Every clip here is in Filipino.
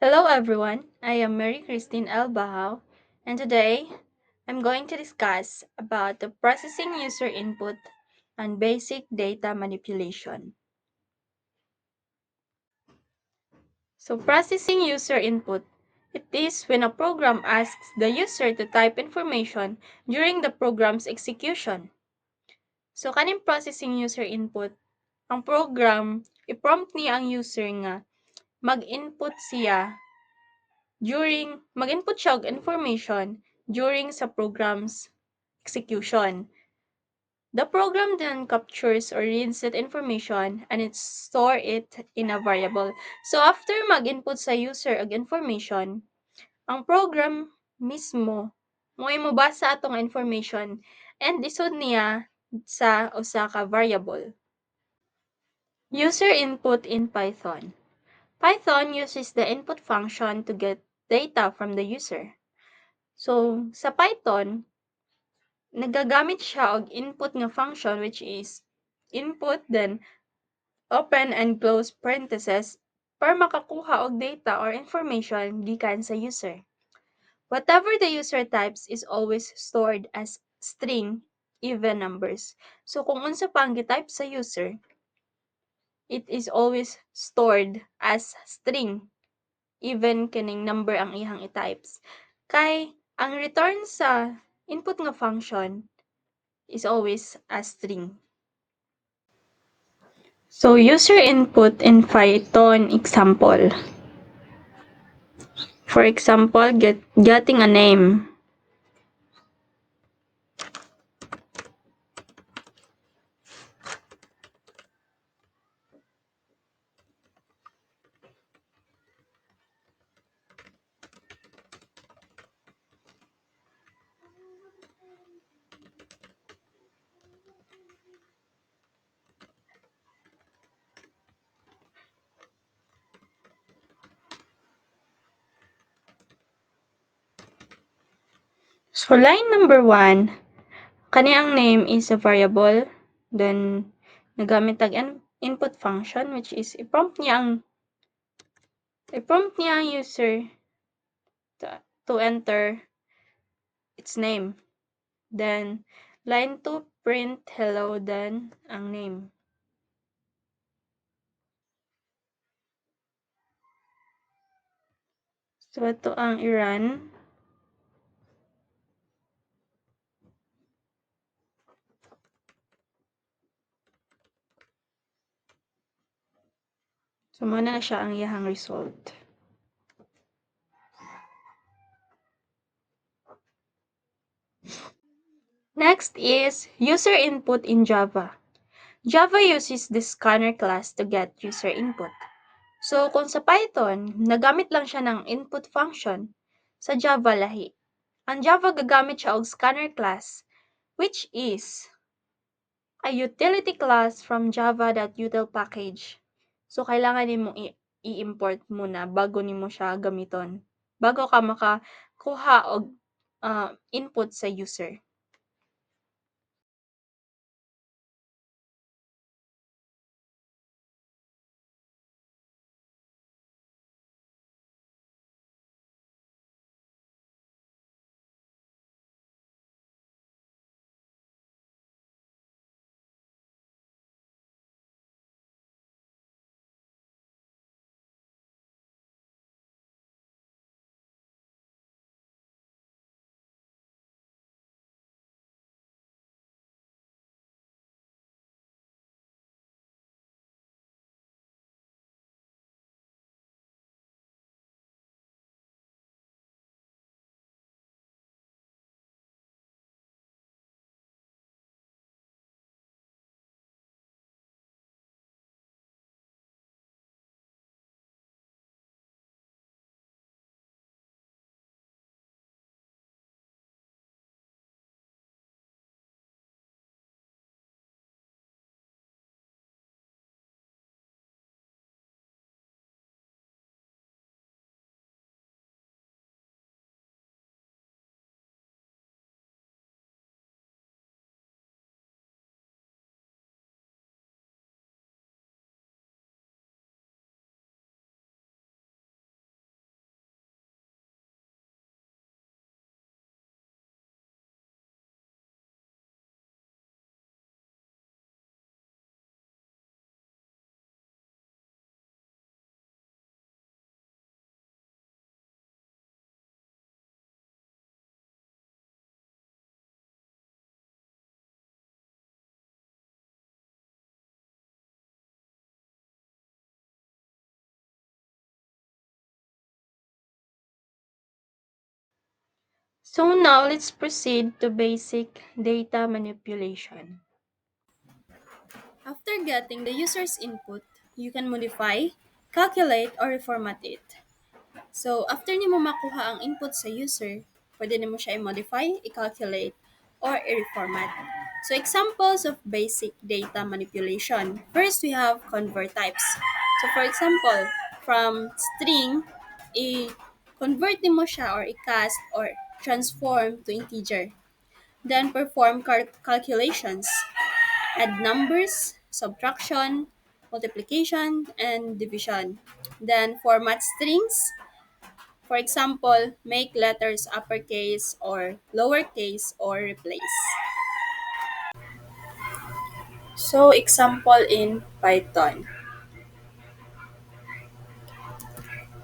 Hello everyone, I am Mary Christine Albahao, and today I'm going to discuss about the processing user input and basic data manipulation. So processing user input, it is when a program asks the user to type information during the program's execution. So kaning processing user input, ang program, i-prompt niya ang user nga mag-input siya og information during sa program's execution. The program then captures or reads that information and it store it in a variable. So after mag-input sa user og information, ang program mismo mo'y mobasa atong information and isud niya sa usa ka variable. User input in Python. Python uses the input function to get data from the user. So, sa Python, nagagamit siya og input nga function which is input then open and close parentheses para makakuha og data or information gikan sa user. Whatever the user types is always stored as string, even numbers. So kung unsa pa ang gitype sa user, it is always stored as string, even kining number ang ihang i-types. Kay ang return sa input nga function is always a string. So user input in Python example. For example, getting a name. So line number 1, kaniyang name is a variable. Then nagamit tag input function which is i-prompt niya ang user to enter its name. Then line 2 print hello then ang name. So ito ang i-run. So muna na siya ang iyahang result. Next is user input in Java. Java uses the scanner class to get user input. So kung sa Python, nagamit lang siya ng input function, sa Java lahi. Ang Java gagamit siya og scanner class, which is a utility class from java.util package. So kailangan nimo i-import muna bago nimo siya gamiton. Bago ka makakuha og input sa user. So now let's proceed to basic data manipulation. After getting the user's input, you can modify, calculate, or reformat it. So after nimo makuha ang input sa user, pwede nimo siya i-modify, i-calculate, or i-reformat. So examples of basic data manipulation. First, we have convert types. So for example, from string, i-convert nimo siya or i-cast or transform to integer. Then perform calculations. Add numbers, subtraction, multiplication, and division. Then format strings. For example, make letters uppercase or lowercase or replace. So, example in Python.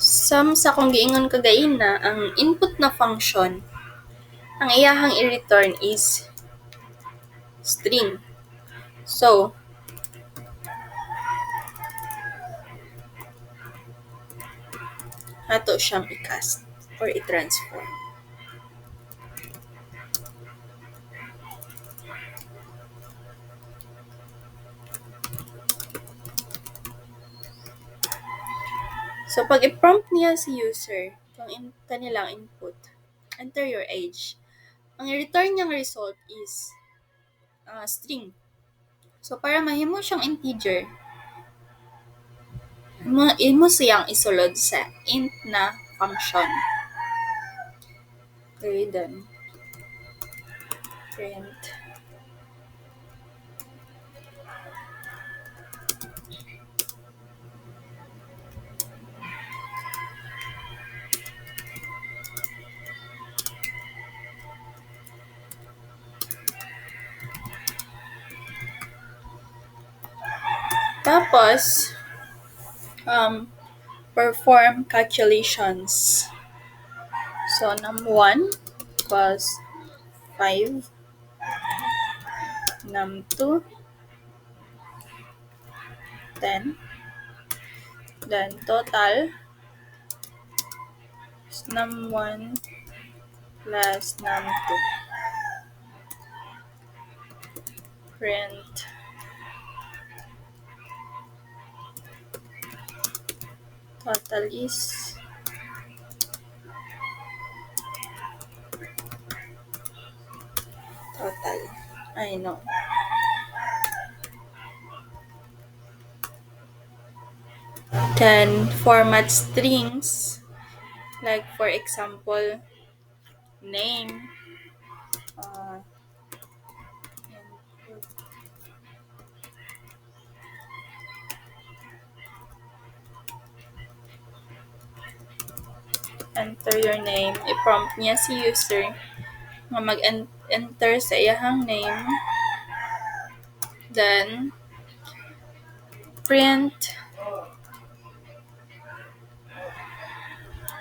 Some sa kung giingon kagaina, ang input na function, ang iyahang i-return is string. So, ato siyang i-cast or i-transform. So, pag i-prompt niya si user, kung kanilang input, enter your age, ang i-return niyang result is string. So, para mahimo siyang integer, imo siyang isulod sa int na function. Okay, then print. Tapos, perform calculations. So, num1 equals 5, num2, 10, then total is num1 plus num2. Print. Total is total. I know. Then format strings, like for example, name, enter your name, i-prompt niya si user nga mag-enter sa iyahang name, then print,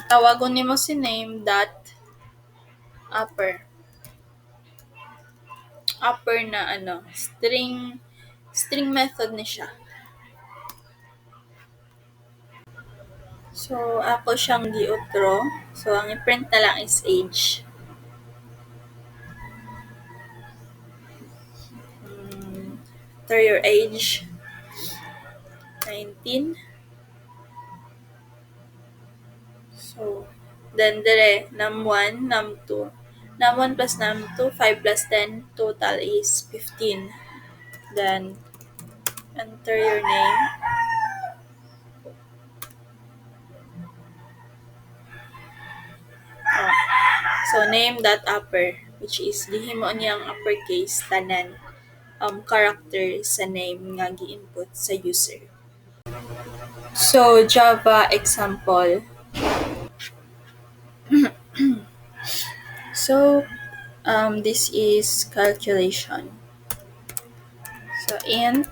tawagon nimo si name dot upper na string method ni siya. So ako siyang gi-utro, so ang i-print na lang is age. Enter your age, 19. So, then dire, num1, num2. Num1 plus num2, 5 plus 10, total is 15. Then, enter your name. So, name.upper, which is gihimo niyang uppercase tanan character sa name nga gi-input sa user. So, Java example. So, this is calculation. So, int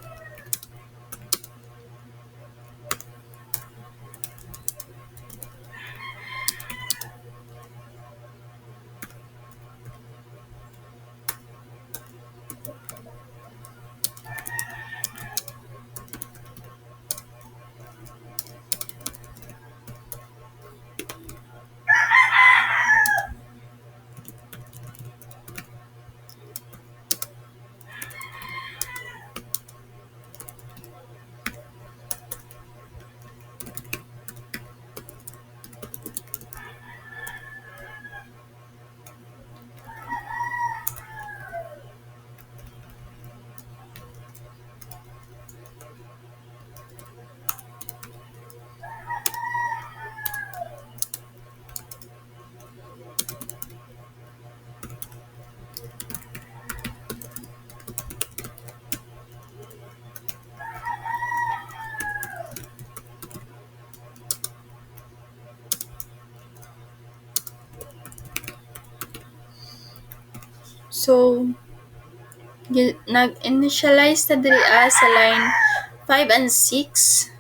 So, nag-initialize ta diri sa line 5 and 6.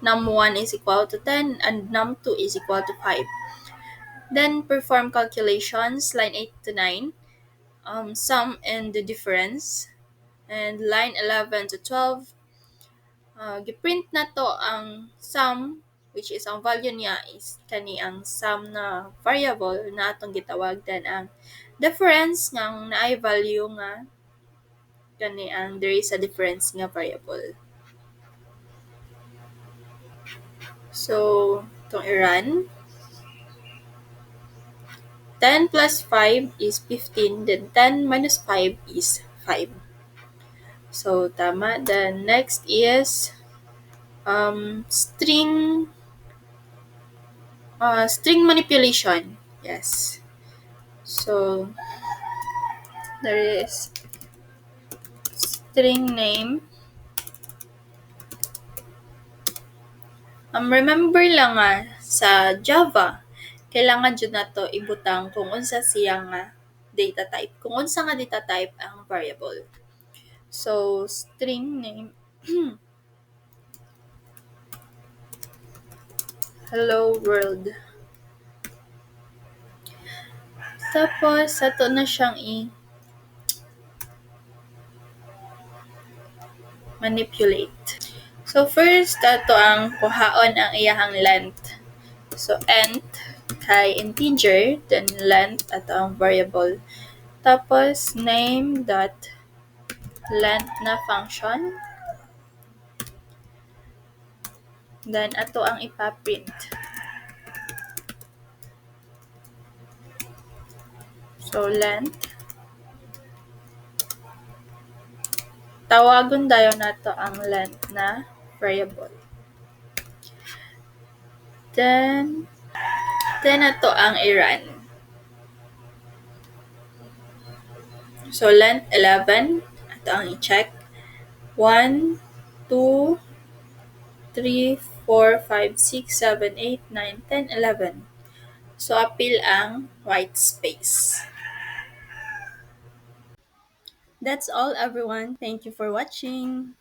Num1 is equal to 10 and num2 is equal to 5. Then perform calculations line 8 to 9, sum and the difference. And line 11 to 12, giprint na to ang sum, which is ang value niya is kani ang sum na variable na atong gitawag. Then ang difference nga naay value nga kani ang there is a difference nga variable. So, itong i-run. 10 plus 5 is 15, then 10 minus 5 is 5. So, tama. Then, next is string manipulation. Yes. So, there is string name. Remember lang nga, sa Java, kailangan dyan na to ibutang kung unsa siya nga data type. Kung unsa nga data type ang variable. So, string name, hello world. Tapos, ato na siyang manipulate. So, first, ato ang kuhaon ang iyahang length. So, int kay integer, then length ato ang variable. Tapos, name dot length na function. Then, ato ang ipaprint. So, length. Tawagon dayon nato ang length na variable. Then ato ang i-run. So, length 11. Ato ang i-check. 1, 2, 3, 4, 5, 6, 7, 8, 9, 10, 11. So, appeal ang white space. That's all, everyone. Thank you for watching.